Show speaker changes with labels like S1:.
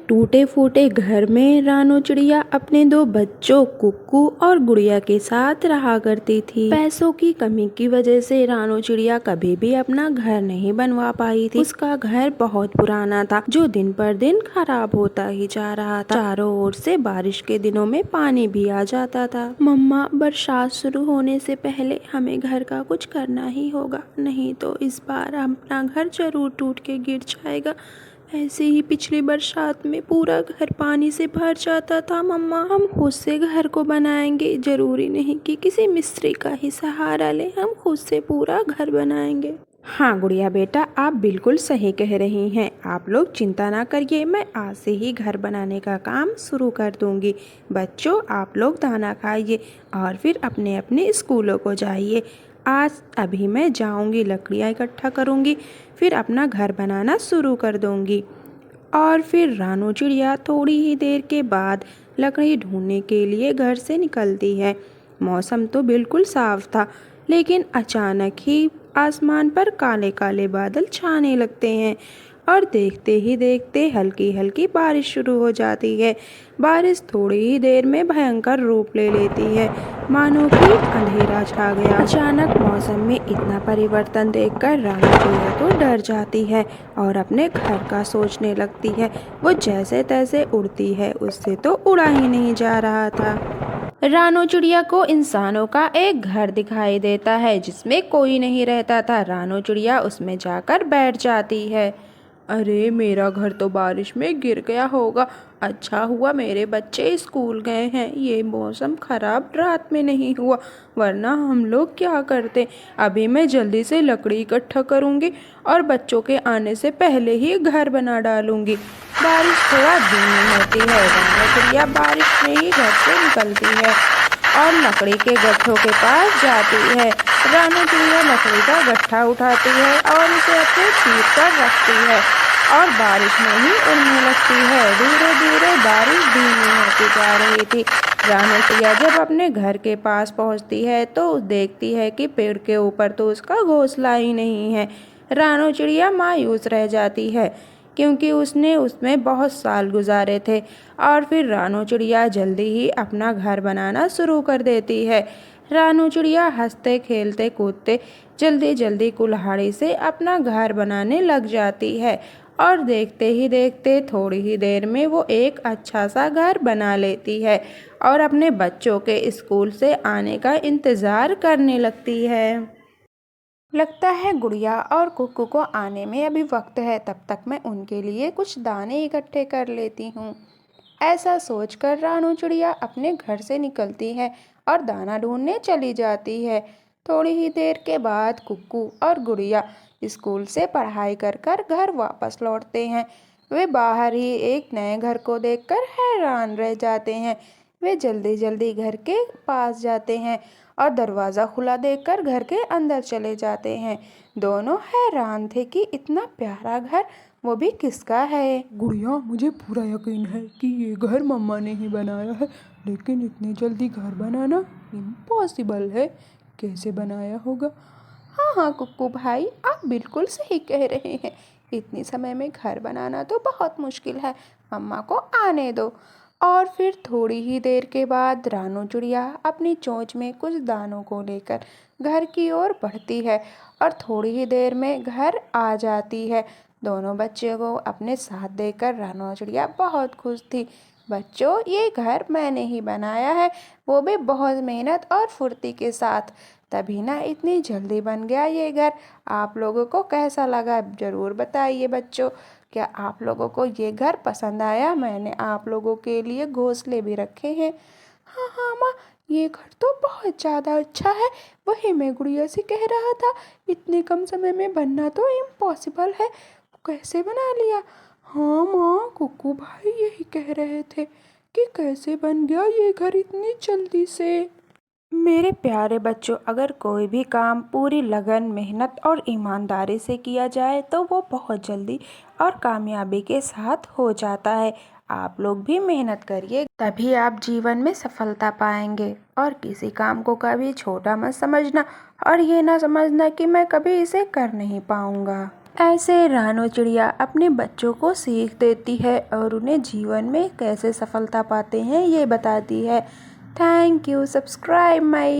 S1: टूटे फूटे घर में रानू चिड़िया अपने दो बच्चों कुक्कू और गुड़िया के साथ रहा करती थी। पैसों की कमी की वजह से रानू चिड़िया कभी भी अपना घर नहीं बनवा पाई थी। उसका घर बहुत पुराना था जो दिन पर दिन खराब होता ही जा रहा था। चारों ओर से बारिश के दिनों में पानी भी आ जाता था। मम्मा, बरसात शुरू होने से पहले हमें घर का कुछ करना ही होगा, नहीं तो इस बार अपना घर जरूर टूट के गिर जाएगा। ऐसे ही पिछली बरसात में पूरा घर पानी से भर जाता था। मम्मा, हम खुद से घर को बनाएंगे, जरूरी नहीं कि किसी मिस्त्री का ही सहारा लें, हम खुद से पूरा घर बनाएंगे। हाँ गुड़िया बेटा, आप बिल्कुल सही कह रही हैं। आप लोग चिंता ना करिए, मैं आज से ही घर बनाने का काम शुरू कर दूंगी। बच्चों, आप लोग दाना खाइए और फिर अपने अपने स्कूलों को जाइए। आज अभी मैं जाऊंगी, लकड़ियाँ इकट्ठा करूंगी, फिर अपना घर बनाना शुरू कर दूंगी। और फिर रानू चिड़िया थोड़ी ही देर के बाद लकड़ी ढूंढने के लिए घर से निकलती है। मौसम तो बिल्कुल साफ था, लेकिन अचानक ही आसमान पर काले काले बादल छाने लगते हैं और देखते ही देखते हल्की हल्की बारिश शुरू हो जाती है। बारिश थोड़ी ही देर में भयंकर रूप ले लेती है, मानो कि अंधेरा छा गया। अचानक मौसम में इतना परिवर्तन देखकर रानू चिड़िया तो डर जाती है और अपने घर का सोचने लगती है। वो जैसे तैसे उड़ती है, उससे तो उड़ा ही नहीं जा रहा था। रानू चिड़िया को इंसानों का एक घर दिखाई देता है जिसमें कोई नहीं रहता था। रानू चिड़िया उसमें जाकर बैठ जाती है। अरे, मेरा घर तो बारिश में गिर गया होगा। अच्छा हुआ मेरे बच्चे स्कूल गए हैं, ये मौसम खराब रात में नहीं हुआ, वरना हम लोग क्या करते। अभी मैं जल्दी से लकड़ी इकट्ठा करूंगी और बच्चों के आने से पहले ही घर बना डालूंगी। बारिश थोड़ा धीमी होती है। रानू चिड़िया बारिश में ही घर से निकलती है और लकड़ी के गट्ठों के पास जाती है। रानू चिड़िया लकड़ी का गट्ठा उठाती है और उसे अपने पीठ पर रखती है और बारिश में ही उड़ने लगती है। धीरे धीरे बारिश धीमी होती जा रही थी। रानू चिड़िया जब अपने घर के पास पहुंचती है तो देखती है कि पेड़ के ऊपर तो उसका घोंसला ही नहीं है। रानू चिड़िया मायूस रह जाती है क्योंकि उसने उसमें बहुत साल गुजारे थे। और फिर रानू चिड़िया जल्दी ही अपना घर बनाना शुरू कर देती है। रानू चिड़िया हंसते खेलते कूदते जल्दी जल्दी कुल्हाड़ी से अपना घर बनाने लग जाती है और देखते ही देखते थोड़ी ही देर में वो एक अच्छा सा घर बना लेती है और अपने बच्चों के स्कूल से आने का इंतज़ार करने लगती है। लगता है गुड़िया और कुक्कू को आने में अभी वक्त है, तब तक मैं उनके लिए कुछ दाने इकट्ठे कर लेती हूँ। ऐसा सोचकर रानू चिड़िया अपने घर से निकलती है और दाना ढूंढने चली जाती है। थोड़ी ही देर के बाद कुक्कू और गुड़िया स्कूल से पढ़ाई कर कर घर वापस लौटते हैं। वे बाहर ही एक नए घर को देखकर हैरान रह जाते हैं। वे जल्दी जल्दी घर के पास जाते हैं और दरवाज़ा खुला देखकर घर के अंदर चले जाते हैं। दोनों हैरान थे कि इतना प्यारा घर वो भी किसका है।
S2: गुड़िया, मुझे पूरा यकीन है कि ये घर मम्मा ने ही बनाया है, लेकिन इतनी जल्दी घर बनाना इम्पॉसिबल है। कैसे बनाया होगा?
S1: हाँ हाँ कुक्कू भाई, आप बिल्कुल सही कह रहे हैं। इतने समय में घर बनाना तो बहुत मुश्किल है, मम्मा को आने दो। और फिर थोड़ी ही देर के बाद रानू चिड़िया अपनी चोंच में कुछ दानों को लेकर घर की ओर बढ़ती है और थोड़ी ही देर में घर आ जाती है। दोनों बच्चों को अपने साथ देखकर रानू चिड़िया बहुत खुश थी। बच्चों, ये घर मैंने ही बनाया है, वो भी बहुत मेहनत और फुर्ती के साथ, तभी ना इतनी जल्दी बन गया ये घर। आप लोगों को कैसा लगा ज़रूर बताइए बच्चों। क्या आप लोगों को ये घर पसंद आया? मैंने आप लोगों के लिए घोंसले भी रखे हैं। हाँ हाँ माँ, ये घर तो बहुत ज़्यादा अच्छा है। वही मैं गुड़िया से कह रहा था, इतने कम समय में बनना तो इम्पॉसिबल है, कैसे बना लिया। हाँ माँ, कुक्कू भाई यही कह रहे थे कि कैसे बन गया ये घर इतनी जल्दी से। मेरे प्यारे बच्चों, अगर कोई भी काम पूरी लगन, मेहनत और ईमानदारी से किया जाए तो वो बहुत जल्दी और कामयाबी के साथ हो जाता है। आप लोग भी मेहनत करिए, तभी आप जीवन में सफलता पाएंगे। और किसी काम को कभी छोटा मत समझना और ये ना समझना कि मैं कभी इसे कर नहीं पाऊंगा। ऐसे रानो चिड़िया अपने बच्चों को सीख देती है और उन्हें जीवन में कैसे सफलता पाते हैं ये बताती है। Thank you. Subscribe my